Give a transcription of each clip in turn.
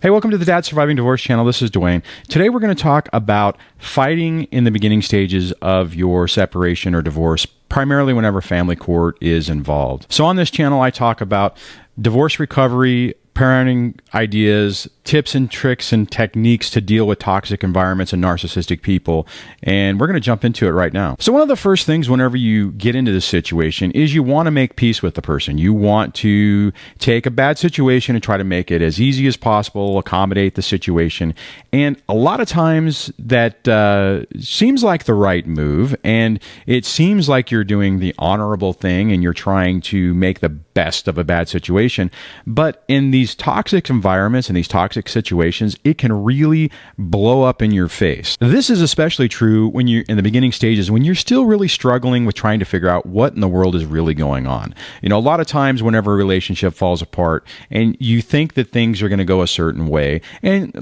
Hey, welcome to the Dad Surviving Divorce channel. This is Dwayne. Today we're going to talk about fighting in the beginning stages of your separation or divorce, primarily whenever family court is involved. So on this channel, I talk about divorce recovery, parenting ideas, tips and tricks and techniques to deal with toxic environments and narcissistic people. And we're going to jump into it right now. So one of the first things whenever you get into this situation is you want to make peace with the person. You want to take a bad situation and try to make it as easy as possible, accommodate the situation. And a lot of times that seems like the right move, and it seems like you're doing the honorable thing and you're trying to make the best of a bad situation. But in these toxic environments and these toxic situations, it can really blow up in your face. This is especially true when you're in the beginning stages, when you're still really struggling with trying to figure out what in the world is really going on. You know, a lot of times whenever a relationship falls apart and you think that things are going to go a certain way, and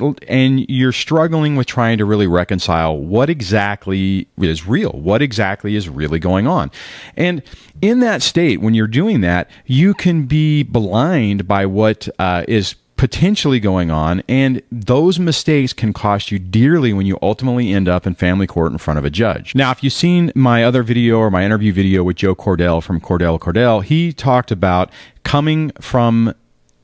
you're struggling with trying to really reconcile what exactly is real, what exactly is really going on. And in that state, when you're doing that, you can be blind by what is potentially going on, and those mistakes can cost you dearly when you ultimately end up in family court in front of a judge. Now, if you've seen my other video or my interview video with Joe Cordell from Cordell, he talked about coming from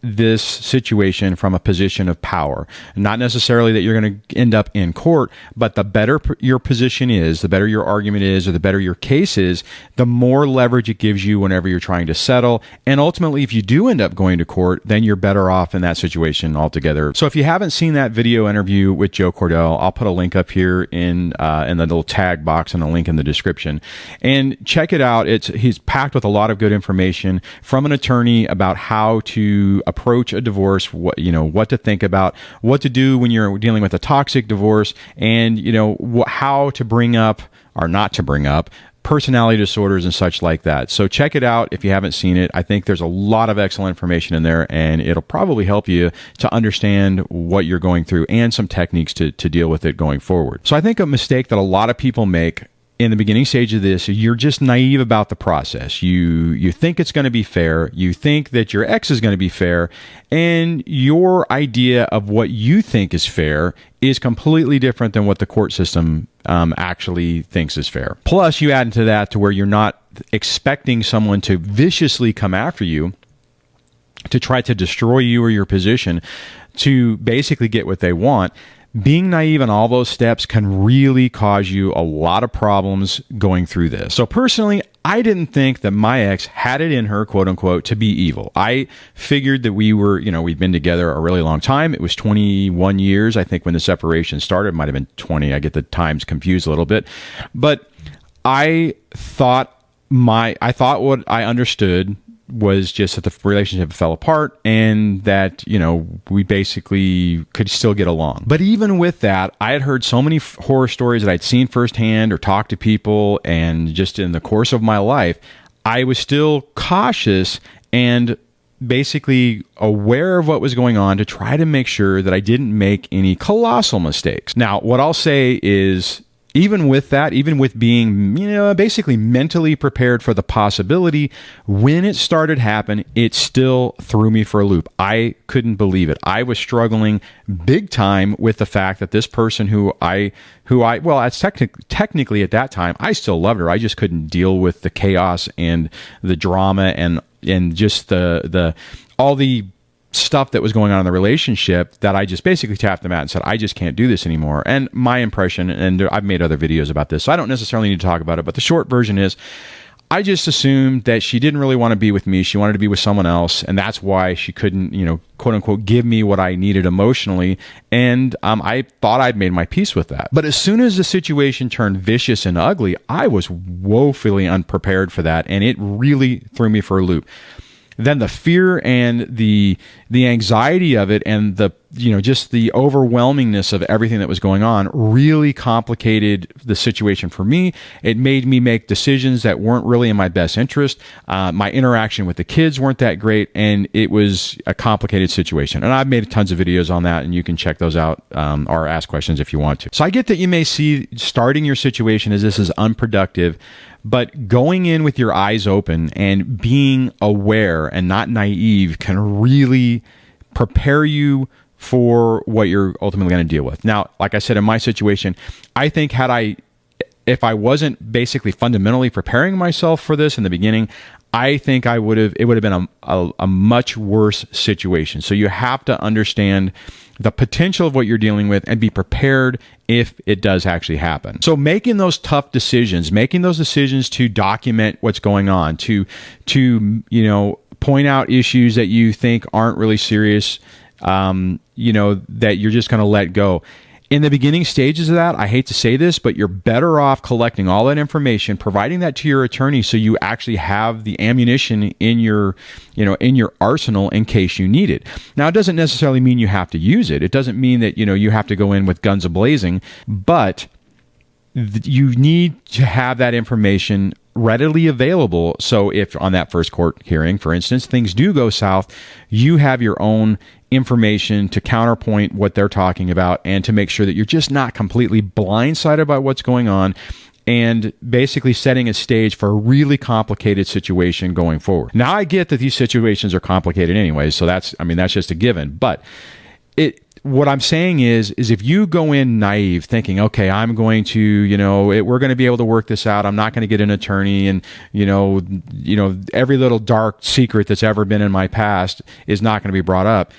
this situation from a position of power. Not necessarily that you're going to end up in court, but the better your position is, the better your argument is, or the better your case is, the more leverage it gives you whenever you're trying to settle. And ultimately, if you do end up going to court, then you're better off in that situation altogether. So if you haven't seen that video interview with Joe Cordell, I'll put a link up here in the little tag box and a link in the description. And check it out. He's packed with a lot of good information from an attorney about how to approach a divorce, what to think about, what to do when you're dealing with a toxic divorce, and how to bring up or not to bring up personality disorders and such like that. So check it out if you haven't seen it. I think there's a lot of excellent information in there, and it'll probably help you to understand what you're going through and some techniques to deal with it going forward. So I think a mistake that a lot of people make in the beginning stage of this, you're just naive about the process. You think it's going to be fair. You think that your ex is going to be fair, and your idea of what you think is fair is completely different than what the court system actually thinks is fair. Plus, you add into that to where you're not expecting someone to viciously come after you to try to destroy you or your position to basically get what they want. Being naive in all those steps can really cause you a lot of problems going through this. So personally, I didn't think that my ex had it in her, quote unquote, to be evil. I figured that we'd been together a really long time. It was 21 years, I think, when the separation started. It might have been 20. I get the times confused a little bit. But I thought what I understood was just that the relationship fell apart and that, we basically could still get along. But even with that, I had heard so many horror stories that I'd seen firsthand or talked to people, and just in the course of my life, I was still cautious and basically aware of what was going on to try to make sure that I didn't make any colossal mistakes. Now, what I'll say is, even with that, even with being, basically mentally prepared for the possibility, when it started happening, it still threw me for a loop. I couldn't believe it. I was struggling big time with the fact that this person technically at that time, I still loved her. I just couldn't deal with the chaos and the drama and just all the stuff that was going on in the relationship, that I just basically tapped them out and said, I just can't do this anymore. And my impression, and I've made other videos about this, so I don't necessarily need to talk about it, but the short version is, I just assumed that she didn't really want to be with me. She wanted to be with someone else, and that's why she couldn't, quote unquote, give me what I needed emotionally. And I thought I'd made my peace with that. But as soon as the situation turned vicious and ugly, I was woefully unprepared for that, and it really threw me for a loop. Then the fear and the anxiety of it, and the just the overwhelmingness of everything that was going on really complicated the situation for me. It made me make decisions that weren't really in my best interest. My interaction with the kids weren't that great, and it was a complicated situation. And I've made tons of videos on that, and you can check those out or ask questions if you want to. So I get that you may see starting your situation as this is unproductive, but going in with your eyes open and being aware and not naive can really prepare you for what you're ultimately going to deal with. Now, like I said, in my situation, I think if I wasn't basically fundamentally preparing myself for this in the beginning, I think it would have been a much worse situation. So you have to understand the potential of what you're dealing with and be prepared if it does actually happen. So making those tough decisions, making those decisions to document what's going on, to point out issues that you think aren't really serious, that you're just going to let go. In the beginning stages of that, I hate to say this, but you're better off collecting all that information, providing that to your attorney so you actually have the ammunition in your arsenal in case you need it. Now, it doesn't necessarily mean you have to use it. It doesn't mean that, you have to go in with guns a-blazing, but you need to have that information readily available. So if on that first court hearing, for instance, things do go south, you have your own information to counterpoint what they're talking about and to make sure that you're just not completely blindsided by what's going on and basically setting a stage for a really complicated situation going forward. Now, I get that these situations are complicated anyway, so that's just a given. But what I'm saying is if you go in naive thinking, okay, I'm going to, we're going to be able to work this out. I'm not going to get an attorney, and every little dark secret that's ever been in my past is not going to be brought up.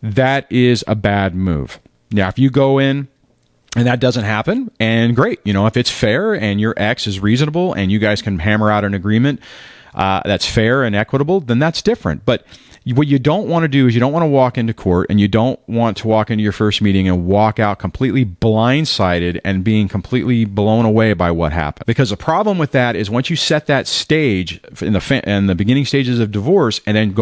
That is a bad move. Now, if you go in and that doesn't happen, and great, if it's fair and your ex is reasonable and you guys can hammer out an agreement that's fair and equitable, then that's different. But what you don't want to do is you don't want to walk into court, and you don't want to walk into your first meeting and walk out completely blindsided and being completely blown away by what happened. Because the problem with that is once you set that stage in the beginning stages of divorce and then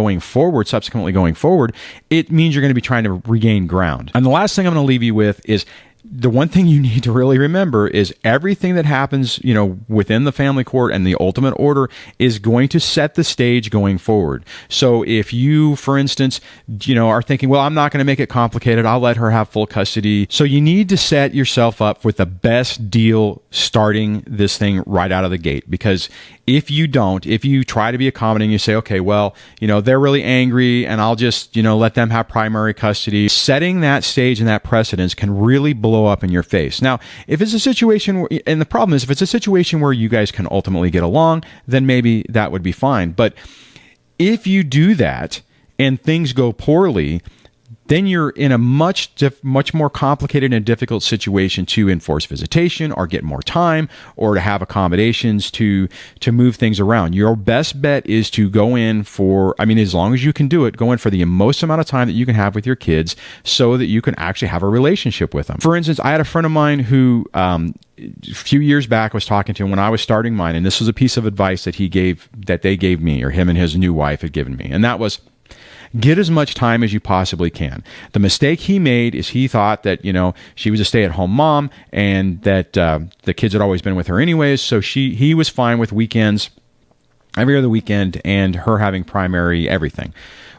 subsequently going forward, it means you're going to be trying to regain ground. And the last thing I'm going to leave you with is the one thing you need to really remember is everything that happens, within the family court and the ultimate order is going to set the stage going forward. So if you, for instance, are thinking, well, I'm not going to make it complicated, I'll let her have full custody. So you need to set yourself up with the best deal starting this thing right out of the gate. Because if you try to be accommodating, you say, okay, well, they're really angry and I'll just, let them have primary custody. Setting that stage and that precedence can really blow up in your face. Now, if it's a situation, and the problem is if it's a situation where you guys can ultimately get along, then maybe that would be fine. But if you do that and things go poorly, then you're in a much more complicated and difficult situation to enforce visitation or get more time or to have accommodations to move things around. Your best bet is to go in for, as long as you can do it, go in for the most amount of time that you can have with your kids so that you can actually have a relationship with them. For instance, I had a friend of mine who a few years back was talking to him when I was starting mine, and this was a piece of advice that they gave me, or him and his new wife had given me, and that was, get as much time as you possibly can. The mistake he made is he thought that, she was a stay-at-home mom and that the kids had always been with her anyways, so he was fine with weekends, every other weekend, and her having primary everything.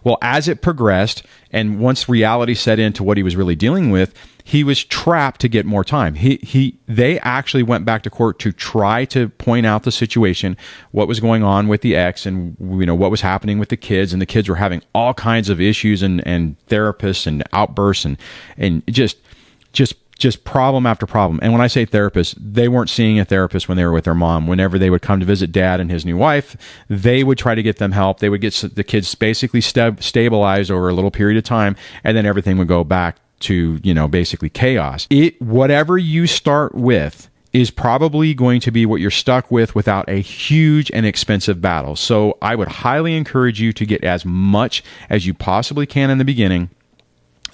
Well, as it progressed, and once reality set into what he was really dealing with, he was trapped to get more time. They actually went back to court to try to point out the situation, what was going on with the ex, and what was happening with the kids. And the kids were having all kinds of issues and therapists and outbursts and just problem after problem. And when I say therapists, they weren't seeing a therapist when they were with their mom. Whenever they would come to visit dad and his new wife, they would try to get them help. They would get the kids basically stabilized over a little period of time, and then everything would go back to, basically chaos. Whatever you start with is probably going to be what you're stuck with without a huge and expensive battle. So I would highly encourage you to get as much as you possibly can in the beginning,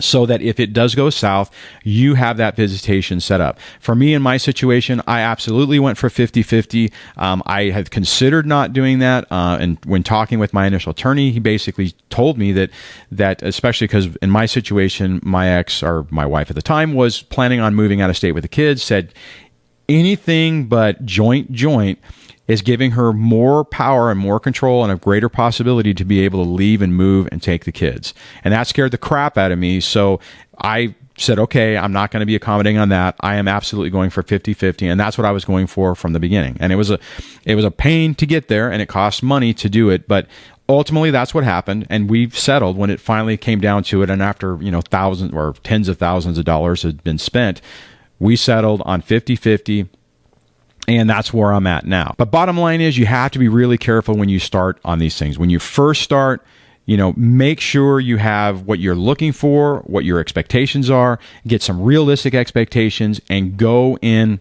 so that if it does go south, you have that visitation set up. For me, in my situation, I absolutely went for 50-50. I had considered not doing that. And when talking with my initial attorney, he basically told me that especially because in my situation, my ex, or my wife at the time, was planning on moving out of state with the kids, said anything but joint is giving her more power and more control and a greater possibility to be able to leave and move and take the kids. And that scared the crap out of me. So I said, okay, I'm not going to be accommodating on that. I am absolutely going for 50-50. And that's what I was going for from the beginning. And it was a pain to get there, and it cost money to do it. But ultimately, that's what happened, and we've settled when it finally came down to it. And after, thousands or tens of thousands of dollars had been spent, we settled on 50-50. And that's where I'm at now. But bottom line is, you have to be really careful when you start on these things. When you first start, make sure you have what you're looking for, what your expectations are, get some realistic expectations, and go in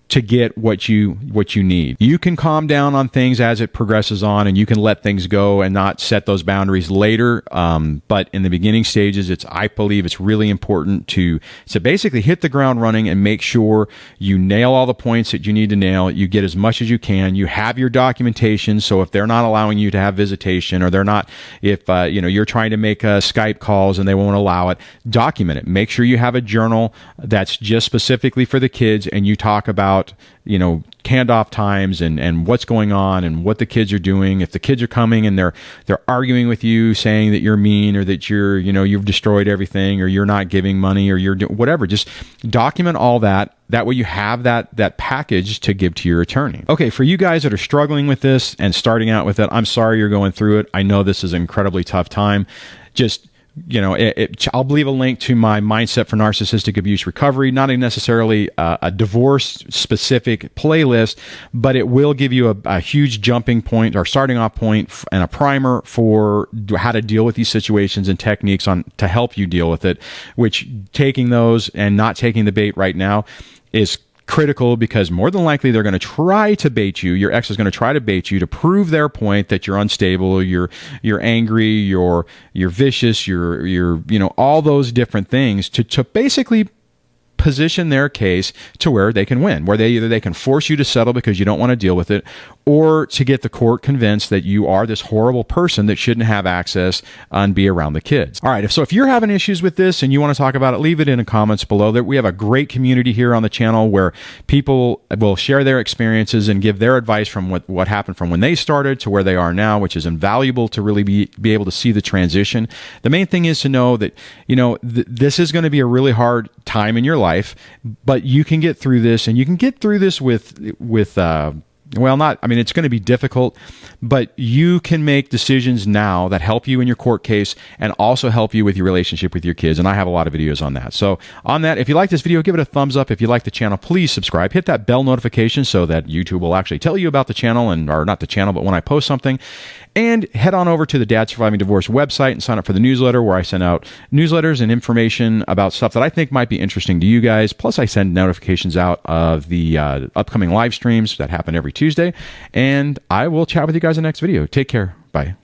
to get what you need. You can calm down on things as it progresses on, and you can let things go and not set those boundaries later. But in the beginning stages, I believe it's really important to basically hit the ground running and make sure you nail all the points that you need to nail. You get as much as you can. You have your documentation. So if they're not allowing you to have visitation, or they're not, if you're trying to make Skype calls and they won't allow it, document it. Make sure you have a journal that's just specifically for the kids, and you talk about canned off times and what's going on and what the kids are doing. If the kids are coming and they're arguing with you, saying that you're mean, or that you've destroyed everything, or you're not giving money, or you're whatever, just document all that. That way you have that package to give to your attorney. Okay, for you guys that are struggling with this and starting out with it, I'm sorry you're going through it. I know this is an incredibly tough time. Just I'll leave a link to my Mindset for Narcissistic Abuse Recovery, not necessarily a divorce-specific playlist, but it will give you a huge jumping point or starting off point and a primer for how to deal with these situations and techniques to help you deal with it, which taking those and not taking the bait right now is critical, because more than likely they're going to try to bait you. Your ex is going to try to bait you to prove their point that you're unstable, you're angry, you're vicious, you're all those different things to basically position their case to where they can win, where they can force you to settle because you don't want to deal with it, or to get the court convinced that you are this horrible person that shouldn't have access and be around the kids. All right, so if you're having issues with this and you want to talk about it, leave it in the comments below. We have a great community here on the channel where people will share their experiences and give their advice from what happened from when they started to where they are now, which is invaluable to really be able to see the transition. The main thing is to know that this is going to be a really hard time in your life, but you can get through this, and you can get through this with it's going to be difficult, but you can make decisions now that help you in your court case and also help you with your relationship with your kids. And I have a lot of videos on that. So on that, if you like this video, give it a thumbs up. If you like the channel, please subscribe. Hit that bell notification so that YouTube will actually tell you about the channel, or not the channel, but when I post something. And head on over to the Dad Surviving Divorce website and sign up for the newsletter, where I send out newsletters and information about stuff that I think might be interesting to you guys. Plus, I send notifications out of the upcoming live streams that happen every Tuesday. And I will chat with you guys in the next video. Take care. Bye.